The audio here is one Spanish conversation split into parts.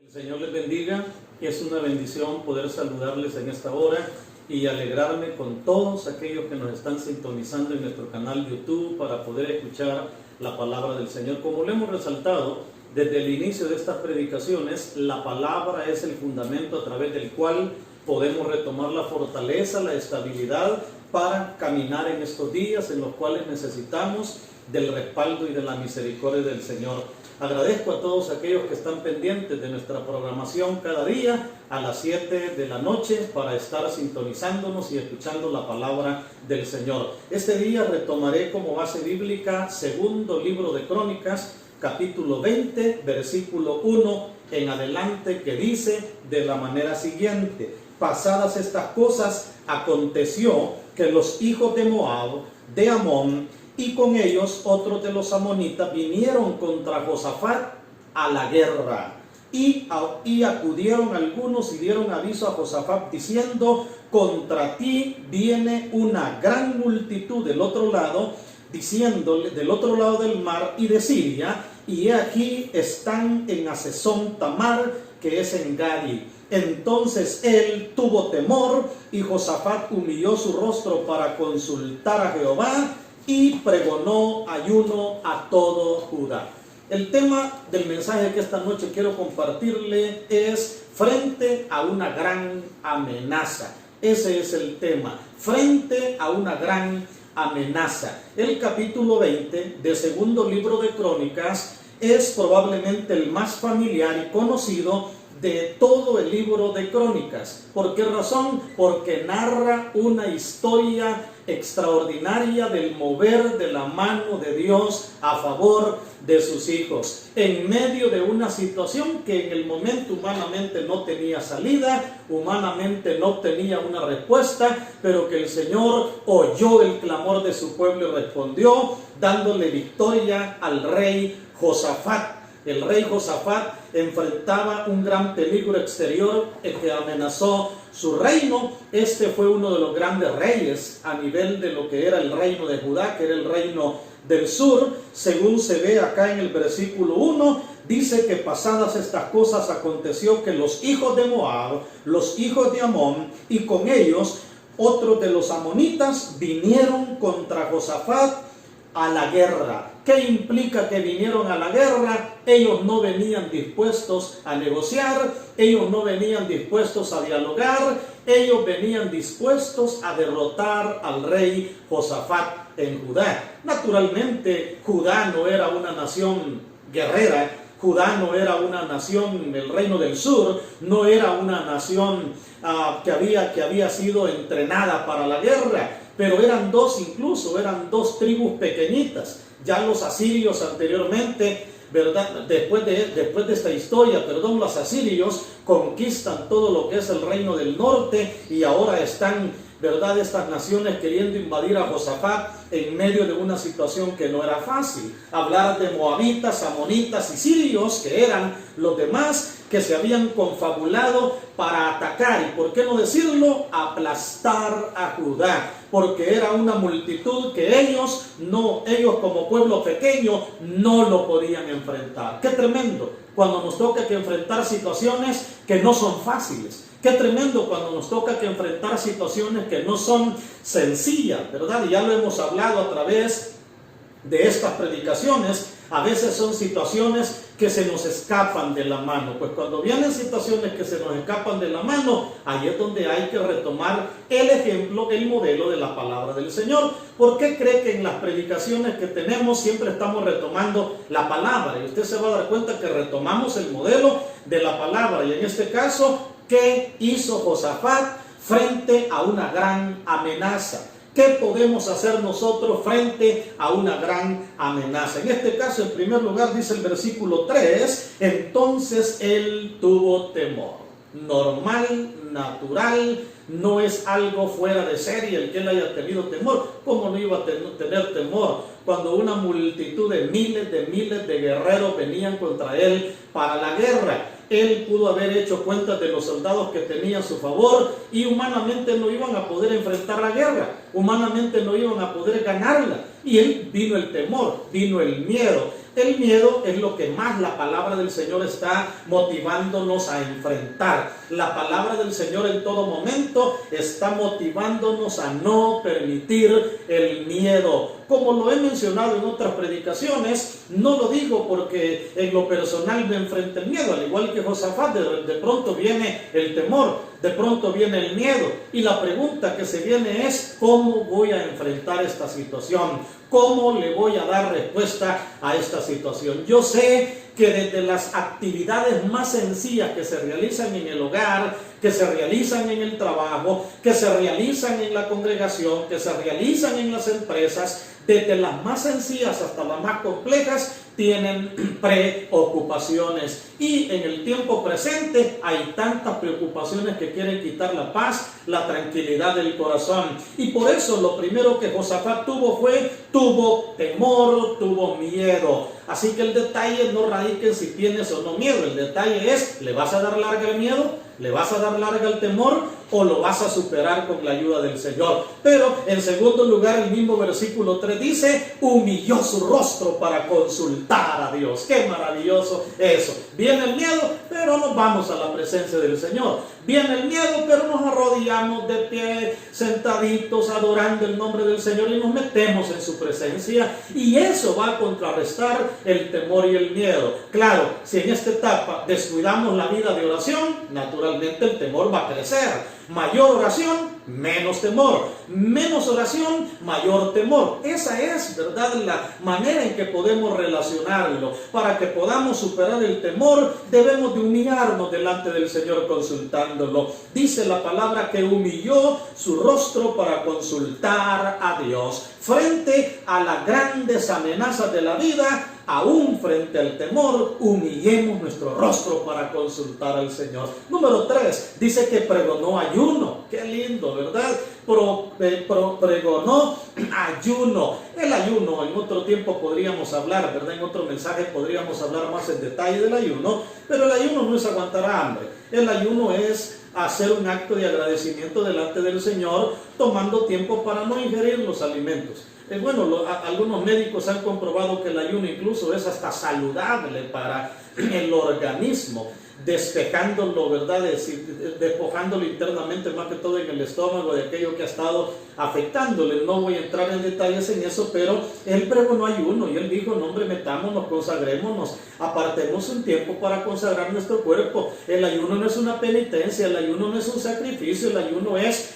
El Señor les bendiga. Es una bendición poder saludarles en esta hora y alegrarme con todos aquellos que nos están sintonizando en nuestro canal YouTube para poder escuchar la palabra del Señor. Como lo hemos resaltado desde el inicio de estas predicaciones, la palabra es el fundamento a través del cual podemos retomar la fortaleza, la estabilidad para caminar en estos días en los cuales necesitamos del respaldo y de la misericordia del Señor. Agradezco a todos aquellos que están pendientes de nuestra programación cada día a las 7 de la noche para estar sintonizándonos y escuchando la palabra del Señor. Este día retomaré como base bíblica segundo libro de Crónicas, capítulo 20, versículo 1 en adelante, que dice de la manera siguiente: pasadas estas cosas, aconteció que los hijos de Moab, de Amón, y con ellos otros de los amonitas vinieron contra Josafat a la guerra. Y acudieron algunos y dieron aviso a Josafat diciendo: contra ti viene una gran multitud del otro lado, diciéndole, del otro lado del mar y de Siria, y he aquí están en Hazezón Tamar, que es en Gadi. Entonces él tuvo temor, y Josafat humilló su rostro para consultar a Jehová, y pregonó ayuno a todo Judá. El tema del mensaje que esta noche quiero compartirle es frente a una gran amenaza. Ese es el tema, frente a una gran amenaza. El capítulo 20 del segundo libro de Crónicas es probablemente el más familiar y conocido de todo el libro de Crónicas. ¿Por qué razón? Porque narra una historia extraordinaria del mover de la mano de Dios a favor de sus hijos, en medio de una situación que en el momento humanamente no tenía salida, humanamente no tenía una respuesta, pero que el Señor oyó el clamor de su pueblo y respondió, dándole victoria al rey Josafat. El rey Josafat enfrentaba un gran peligro exterior que amenazó su reino. Este fue uno de los grandes reyes a nivel de lo que era el reino de Judá, que era el reino del sur. Según se ve acá en el versículo 1, dice que pasadas estas cosas aconteció que los hijos de Moab, los hijos de Amón, y con ellos otros de los amonitas vinieron contra Josafat a la guerra. ¿Qué implica que vinieron a la guerra? Ellos no venían dispuestos a negociar, ellos no venían dispuestos a dialogar, ellos venían dispuestos a derrotar al rey Josafat en Judá. Naturalmente, Judá no era una nación guerrera, Judá no era una nación, el reino del sur, no era una nación que había sido entrenada para la guerra, pero eran dos tribus pequeñitas. Ya los asirios anteriormente, ¿verdad? Después de esta historia, los asirios conquistan todo lo que es el reino del norte y ahora están, ¿verdad?, estas naciones queriendo invadir a Josafat en medio de una situación que no era fácil. Hablar de moabitas, amonitas y sirios, que eran los demás que se habían confabulado para atacar, y por qué no decirlo, aplastar a Judá, porque era una multitud que ellos como pueblo pequeño no lo podían enfrentar. Qué tremendo cuando nos toca que enfrentar situaciones que no son fáciles. Qué tremendo cuando nos toca que enfrentar situaciones que no son sencillas, ¿verdad? Y ya lo hemos hablado a través de estas predicaciones. A veces son situaciones que se nos escapan de la mano. Pues cuando vienen situaciones que se nos escapan de la mano, ahí es donde hay que retomar el ejemplo, el modelo de la palabra del Señor. ¿Por qué cree que en las predicaciones que tenemos siempre estamos retomando la palabra? Y usted se va a dar cuenta que retomamos el modelo de la palabra. Y en este caso, ¿qué hizo Josafat frente a una gran amenaza? ¿Qué podemos hacer nosotros frente a una gran amenaza? En este caso, en primer lugar, dice el versículo 3, entonces él tuvo temor. Normal, natural, no es algo fuera de serie el que él haya tenido temor. ¿Cómo no iba a tener temor cuando una multitud de miles de guerreros venían contra él para la guerra? Él pudo haber hecho cuentas de los soldados que tenía a su favor y humanamente no iban a poder enfrentar la guerra, humanamente no iban a poder ganarla. Y él vino el temor, vino el miedo. El miedo es lo que más la palabra del Señor está motivándonos a enfrentar. La palabra del Señor en todo momento está motivándonos a no permitir el miedo. Como lo he mencionado en otras predicaciones, no lo digo porque en lo personal me enfrenta el miedo, al igual que Josafat, de pronto viene el temor, de pronto viene el miedo, y la pregunta que se viene es: ¿cómo voy a enfrentar esta situación? ¿Cómo le voy a dar respuesta a esta situación? Yo sé que desde las actividades más sencillas que se realizan en el hogar, que se realizan en el trabajo, que se realizan en la congregación, que se realizan en las empresas, desde las más sencillas hasta las más complejas, tienen preocupaciones. Y en el tiempo presente hay tantas preocupaciones que quieren quitar la paz, la tranquilidad del corazón. Y por eso lo primero que Josafat tuvo temor, tuvo miedo. Así que el detalle no radica en si tienes o no miedo. El detalle es: ¿le vas a dar larga al miedo? ¿Le vas a dar larga al temor? ¿O lo vas a superar con la ayuda del Señor? Pero en segundo lugar, el mismo versículo 3 dice: humilló su rostro para consultar a Dios. ¡Qué maravilloso eso! Viene el miedo, pero nos vamos a la presencia del Señor. Viene el miedo, pero nos arrodillamos de pie, sentaditos, adorando el nombre del Señor, y nos metemos en su presencia, y eso va a contrarrestar el temor y el miedo. Claro, si en esta etapa descuidamos la vida de oración, naturalmente el temor va a crecer. Mayor oración, menos temor. Menos oración, mayor temor. Esa es, ¿verdad?, la manera en que podemos relacionarlo. Para que podamos superar el temor, debemos de humillarnos delante del Señor consultándolo. Dice la palabra que humilló su rostro para consultar a Dios. Frente a las grandes amenazas de la vida, aún frente al temor, humillemos nuestro rostro para consultar al Señor. Número 3, dice que pregonó ayuno. Qué lindo, ¿verdad? Pregonó ayuno. El ayuno, en otro tiempo podríamos hablar, ¿verdad? En otro mensaje podríamos hablar más en detalle del ayuno, pero el ayuno no es aguantar hambre. El ayuno es hacer un acto de agradecimiento delante del Señor, tomando tiempo para no ingerir los alimentos. Algunos médicos han comprobado que el ayuno incluso es hasta saludable para el organismo, despejándolo, ¿verdad? Despojándolo internamente, más que todo en el estómago, de aquello que ha estado afectándole. No voy a entrar en detalles en eso, pero él pregonó ayuno y él dijo: no, hombre, metámonos, consagrémonos, apartemos un tiempo para consagrar nuestro cuerpo. El ayuno no es una penitencia, el ayuno no es un sacrificio, el ayuno es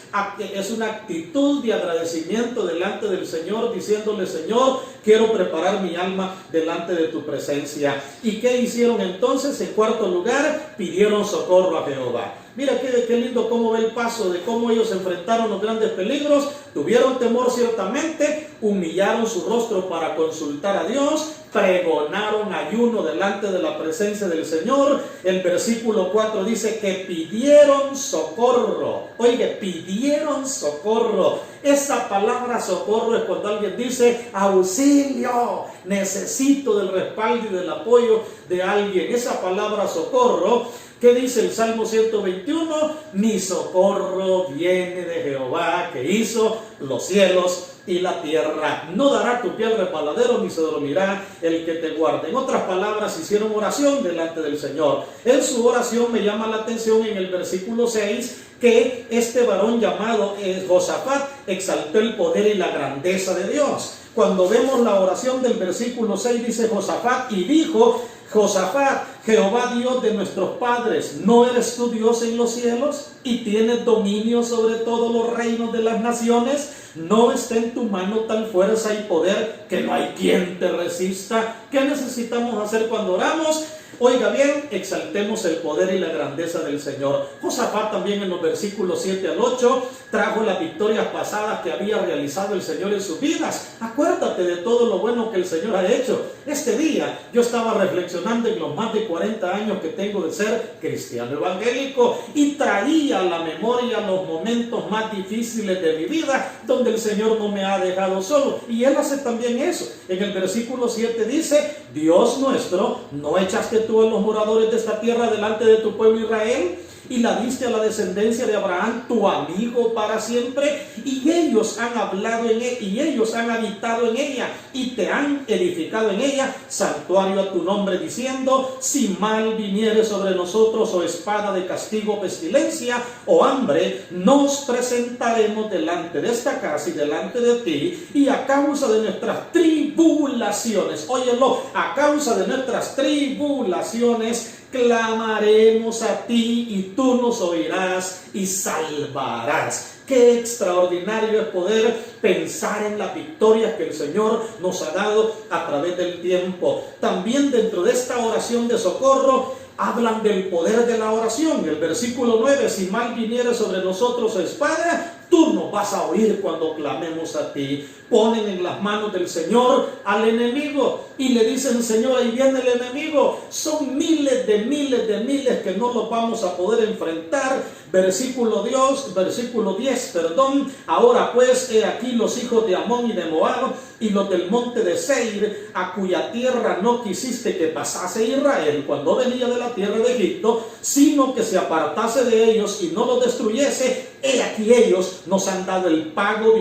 una actitud de agradecimiento delante del Señor, diciéndole: Señor, quiero preparar mi alma delante de tu presencia. ¿Y qué hicieron entonces? En cuarto lugar, pidieron socorro a Jehová. Mira qué lindo cómo ve el paso de cómo ellos enfrentaron los grandes peligros. Tuvieron temor ciertamente, humillaron su rostro para consultar a Dios, pregonaron ayuno delante de la presencia del Señor. El versículo 4 dice que pidieron socorro. Oye, pidieron socorro. Esa palabra socorro es cuando alguien dice: auxilio, necesito del respaldo y del apoyo de alguien. Esa palabra socorro, ¿qué dice el Salmo 121? Mi socorro viene de Jehová, que hizo los cielos y la tierra. No dará tu pie al resbaladero, ni se dormirá el que te guarde. En otras palabras, hicieron oración delante del Señor. En su oración me llama la atención en el versículo 6 que este varón llamado Josafat exaltó el poder y la grandeza de Dios. Cuando vemos la oración del versículo 6, dice Josafat: y dijo Josafat, Jehová Dios de nuestros padres, ¿no eres tú Dios en los cielos y tienes dominio sobre todos los reinos de las naciones? ¿No está en tu mano tal fuerza y poder que no hay quien te resista? ¿Qué necesitamos hacer cuando oramos? Oiga bien, exaltemos el poder y la grandeza del Señor. Josafat también en los versículos 7 al 8 trajo las victorias pasadas que había realizado el Señor en sus vidas. Acuérdate de todo lo bueno que el Señor ha hecho. Este día yo estaba reflexionando en los más de 40 años que tengo de ser cristiano evangélico y traía a la memoria los momentos más difíciles de mi vida donde el Señor no me ha dejado solo. Y Él hace también eso. En el versículo 7 dice: Dios nuestro, ¿no echaste tú a los moradores de esta tierra delante de tu pueblo Israel? y la diste a la descendencia de Abraham, tu amigo para siempre, y ellos han hablado en ella, y ellos han habitado en ella, y te han edificado en ella santuario a tu nombre, diciendo: si mal viniere sobre nosotros, o espada de castigo, pestilencia o hambre, nos presentaremos delante de esta casa y delante de ti, y a causa de nuestras tribulaciones, óyelo, a causa de nuestras tribulaciones, clamaremos a ti, y tú nos oirás y salvarás. Qué extraordinario es poder pensar en las victorias que el Señor nos ha dado a través del tiempo. También dentro de esta oración de socorro hablan del poder de la oración. El versículo 9: si mal viniere sobre nosotros espada, tú nos vas a oír cuando clamemos a ti. Ponen en las manos del Señor al enemigo y le dicen: Señor, ahí viene el enemigo. Son miles de miles de miles que no los vamos a poder enfrentar. Versículo 10, ahora pues, he aquí los hijos de Amón y de Moab y los del monte de Seir, a cuya tierra no quisiste que pasase Israel cuando venía de la tierra de Egipto, sino que se apartase de ellos y no los destruyese. He aquí ellos nos han dado el pago,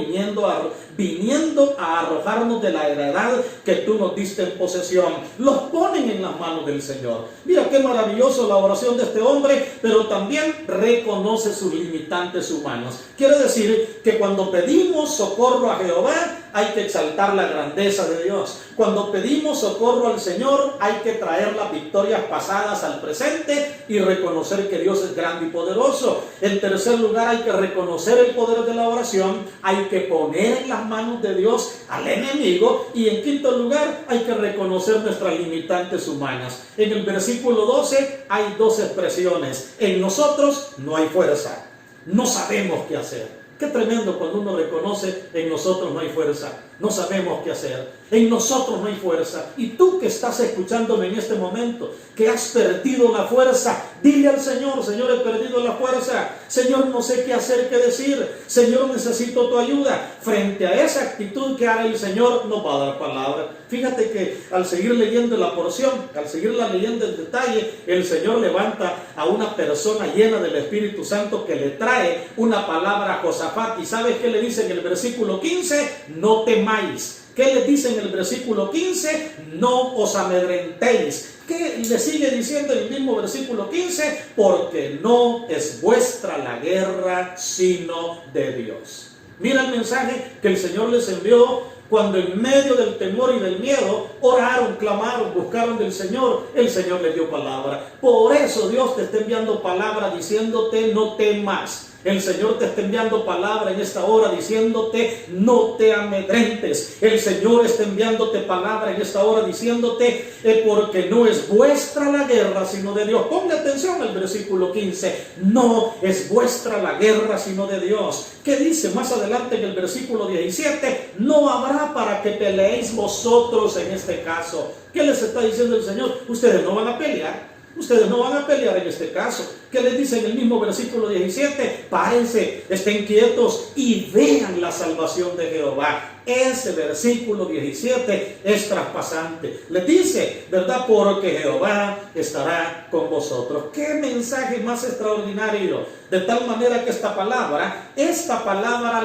viniendo a arrojarnos de la heredad que tú nos diste en posesión. Los ponen en las manos del Señor. Mira qué maravilloso la oración de este hombre, pero también reconoce sus limitantes humanos. Quiere decir que cuando pedimos socorro a Jehová, hay que exaltar la grandeza de Dios. Cuando pedimos socorro al Señor, hay que traer las victorias pasadas al presente y reconocer que Dios es grande y poderoso. En tercer lugar, hay que reconocer el poder de la oración, hay que poner en las manos de Dios al enemigo, y en quinto lugar, hay que reconocer nuestras limitantes humanas. En el versículo 12 hay dos expresiones: en nosotros no hay fuerza, no sabemos qué hacer. Qué tremendo cuando uno reconoce: en nosotros no hay fuerza, no sabemos qué hacer, en nosotros no hay fuerza. Y tú que estás escuchándome en este momento, que has perdido la fuerza, dile al Señor: Señor, he perdido la fuerza, Señor, no sé qué hacer, qué decir, Señor, necesito tu ayuda. Frente a esa actitud que hará el Señor, nos va a dar palabra. Fíjate que al seguir leyendo la porción, al seguirla leyendo en detalle, el Señor levanta a una persona llena del Espíritu Santo que le trae una palabra a Josafat. ¿Y sabes qué le dice en el versículo 15? No temáis. ¿Qué le dice en el versículo 15? No os amedrentéis. ¿Qué le sigue diciendo en el mismo versículo 15? Porque no es vuestra la guerra, sino de Dios. Mira el mensaje que el Señor les envió cuando en medio del temor y del miedo oraron, clamaron, buscaron del Señor. El Señor les dio palabra. Por eso Dios te está enviando palabra diciéndote: no temas. El Señor te está enviando palabra en esta hora diciéndote: no te amedrentes. El Señor está enviándote palabra en esta hora diciéndote: porque no es vuestra la guerra, sino de Dios. Ponle atención al versículo 15. No es vuestra la guerra, sino de Dios. ¿Qué dice más adelante en el versículo 17? No habrá para que peleéis vosotros en este caso. ¿Qué les está diciendo el Señor? Ustedes no van a pelear. Ustedes no van a pelear en este caso. ¿Qué les dice en el mismo versículo 17? Párense, estén quietos y vean la salvación de Jehová. Ese versículo 17 es traspasante. Les dice, ¿verdad? Porque Jehová estará con vosotros. ¡Qué mensaje más extraordinario! De tal manera que esta palabra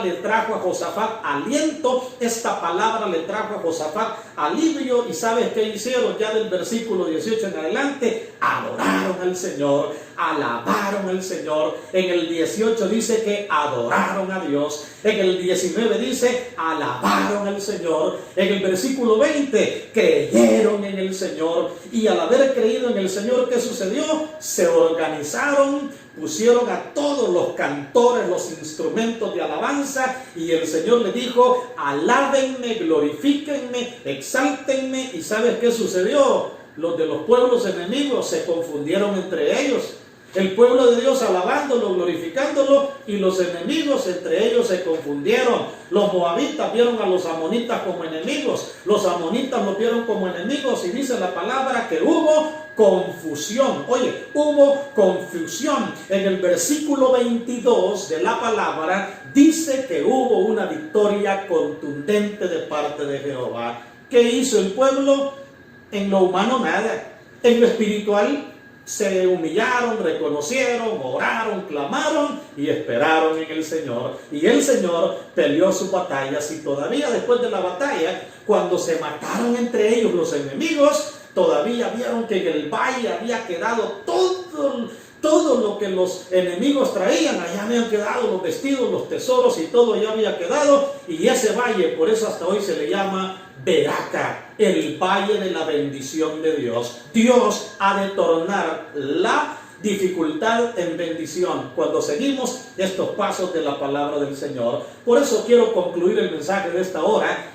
le trajo a Josafat aliento, esta palabra le trajo a Josafat alivio. ¿Y sabes qué hicieron? Ya del versículo 18 en adelante, adoraron al Señor, alabaron al Señor. En el 18 dice que adoraron a Dios. En el 19 dice alabaron al Señor. En el versículo 20 creyeron en el Señor. Y al haber creído en el Señor, ¿qué sucedió? Se organizaron, pusieron a todos los cantores, los instrumentos de alabanza, y el Señor le dijo: alábenme, glorifíquenme, exáltenme. ¿Y sabes qué sucedió? Los de los pueblos enemigos se confundieron entre ellos. El pueblo de Dios alabándolo, glorificándolo, y los enemigos entre ellos se confundieron. Los moabitas vieron a los amonitas como enemigos, los amonitas los vieron como enemigos, y dice la palabra que hubo confusión. Oye, hubo confusión. En el versículo 22 de la palabra dice que hubo una victoria contundente de parte de Jehová. ¿Qué hizo el pueblo? En lo humano nada, en lo espiritual se humillaron, reconocieron, oraron, clamaron y esperaron en el Señor. Y el Señor peleó sus batallas, y todavía después de la batalla, cuando se mataron entre ellos los enemigos, todavía vieron que en el valle había quedado todo lo que los enemigos traían. Allá habían quedado los vestidos, los tesoros, y todo ya había quedado. Y ese valle, por eso hasta hoy se le llama Beraca, el valle de la bendición de Dios. Dios ha de tornar la dificultad en bendición cuando seguimos estos pasos de la palabra del Señor. Por eso quiero concluir el mensaje de esta hora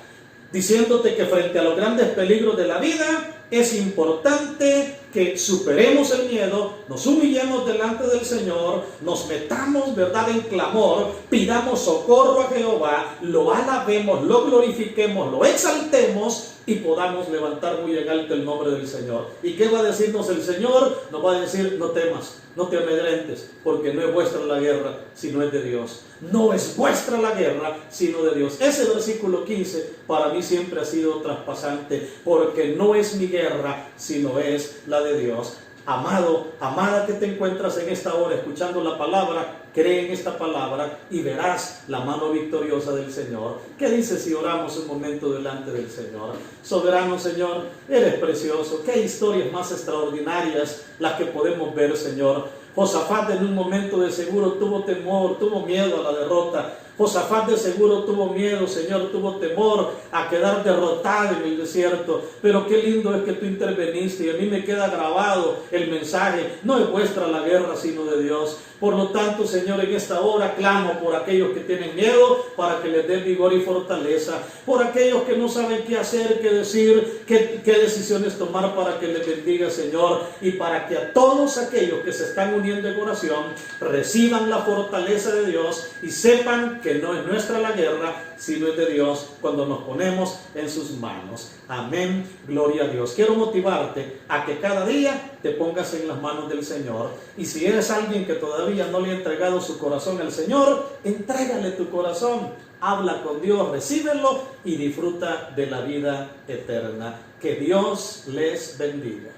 diciéndote que frente a los grandes peligros de la vida, es importante que superemos el miedo, nos humillemos delante del Señor, nos metamos, ¿verdad?, en clamor, pidamos socorro a Jehová, lo alabemos, lo glorifiquemos, lo exaltemos y podamos levantar muy en alto el nombre del Señor. ¿Y qué va a decirnos el Señor? Nos va a decir: no temas, no te amedrentes, porque no es vuestra la guerra, sino es de Dios. No es vuestra la guerra, sino de Dios. Ese versículo 15 para mí siempre ha sido traspasante, porque no es mi guerra, sino es la de Dios. Amado, amada que te encuentras en esta hora escuchando la palabra, cree en esta palabra y verás la mano victoriosa del Señor. ¿Qué dices si oramos un momento delante del Señor? Soberano Señor, eres precioso. Qué historias más extraordinarias las que podemos ver, Señor. Josafat en un momento de seguro tuvo temor, tuvo miedo a la derrota. Josafat de seguro tuvo miedo, Señor, tuvo temor a quedar derrotado en el desierto. Pero qué lindo es que tú interveniste, y a mí me queda grabado el mensaje: no es vuestra la guerra, sino de Dios. Por lo tanto, Señor, en esta hora clamo por aquellos que tienen miedo, para que les dé vigor y fortaleza. Por aquellos que no saben qué hacer, qué decir, qué decisiones tomar, para que les bendiga, Señor. Y para que a todos aquellos que se están uniendo en oración reciban la fortaleza de Dios y sepan que no es nuestra la guerra, sino es de Dios, cuando nos ponemos en sus manos. Amén, gloria a Dios. Quiero motivarte a que cada día te pongas en las manos del Señor. Y si eres alguien que todavía no le ha entregado su corazón al Señor, entrégale tu corazón, habla con Dios, recíbelo y disfruta de la vida eterna. Que Dios les bendiga.